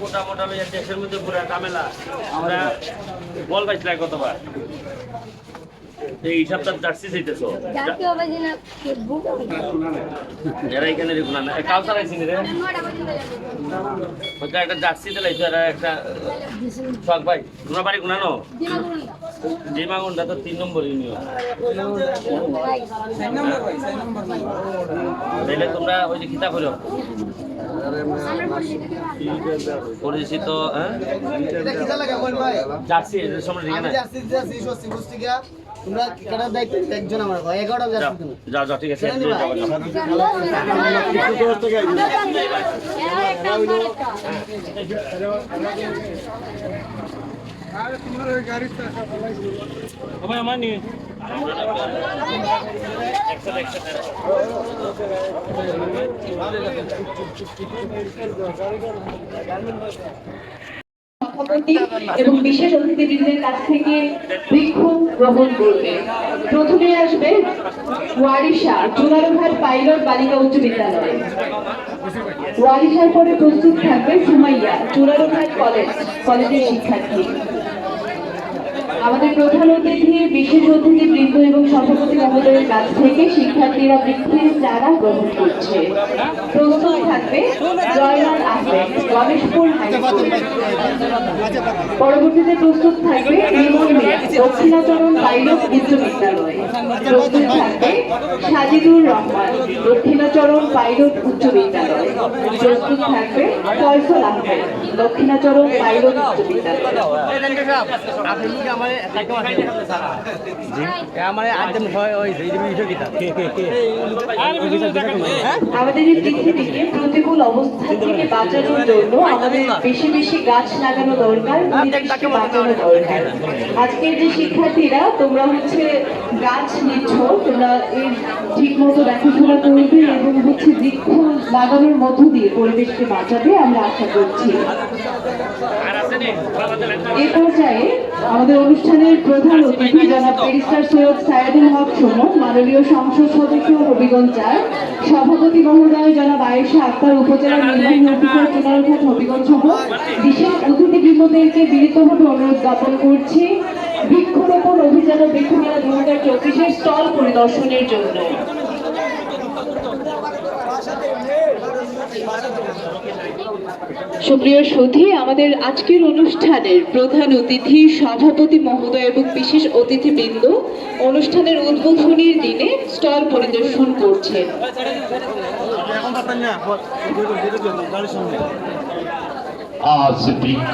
মোটা মোটা দেশের মধ্যে পুরা ঝামেলা আমরা বল পাইছিলাম কতবার এই সপ্তাহ জার্সি চাইতেছো এরা এখানে দেখুন না কাউসার আইসি রে ওটা একটা জার্সি দিলাইছো এরা একটা শখ ভাই তোমরা বাড়ি গুনানো জিমাগুন্ডা তো 3 নম্বর ইউনিয়ন তাহলে তোমরা ওই যে কিতাব হলো পরিচিত জার্সি এর সময় ঠিক না তোমরা কাটার দায়িত্ব একজন আমার ভাই 11টা যাচ্ছে তুমি যাও যাও ঠিক আছে আমার নি এবং বিশেষ অতিথিবৃন্দের কাছ থেকে বৃক্ষ গ্রহণ করবে। প্রথমে আসবে ওয়ারিশা জোনারঘাট পাইলট বালিকা উচ্চ বিদ্যালয়। ওয়ারিশার পরে প্রস্তুত থাকবে সুমাইয়া জোনারঘাট কলেজের শিক্ষার্থী। আমাদের প্রধান অতিথি বিশেষ অতিথিবৃন্দ এবং সভাপতি মহোদয়ের কাছ থেকে শিক্ষার্থীরা বৃক্ষের চারা গ্রহণ করছে। প্রস্তুত থাকবে জয়নাল আহমেদ গণেশপুর হাই স্কুল। পরবর্তীতে প্রস্তুত থাকবে রিমন মিয়া দক্ষিণাচরণ পাইলট উচ্চ বিদ্যালয়। প্রস্তুত থাকবে সাজিদুর রহমান দক্ষিণাচরণ পাইলট উচ্চ বিদ্যালয়। প্রস্তুত থাকবে ফয়সল আহমেদ দক্ষিণাচরণ পাইলট উচ্চ বিদ্যালয়। আমাদের এই পৃথিবীকে প্রতিকূল অবস্থা থেকে বাঁচানোর জন্য আমাদের বেশি বেশি গাছ লাগানো দরকার, পরিবেশকে বাঁচানো দরকার। আজকের যে শিক্ষার্থীরা তোমরা হচ্ছে গাছ নিচ্ছ, তোমরা এর ঠিক মতো দেখাশোনা করবে এবং হচ্ছে বৃক্ষ লাগানোর মধ্য দিয়ে পরিবেশকে বাঁচাবে আমরা আশা করছি। এই পর্যায়ে আমাদের অনুষ্ঠানের প্রধান অতিথি জনাব ব্যারিস্টার সৈয়দ সায়েদুল হক সুমন, মাননীয় সংসদ সদস্য হবিগঞ্জ ৪, সভাপতি মহোদয় জনাব আয়েশা আক্তার, উপজেলা নির্বাহী অফিসার জোনারঘাট হবিগঞ্জ সহ বিশেষ অতিথিবৃন্দদেরকে বিনীতভাবে অনুরোধ জ্ঞাপন করছি বৃক্ষরোপণ অভিযান ও বৃক্ষমেলা 2024 স্টল পরিদর্শনের জন্য। সুপ্রিয় সুধী, আমাদের আজকের অনুষ্ঠানের প্রধান অতিথি সভাপতি মহোদয় এবং বিশেষ অতিথিবৃন্দ অনুষ্ঠানের উদ্বোধনীর দিনে স্টল পরিদর্শন করছেন। আজ বৃক্ষ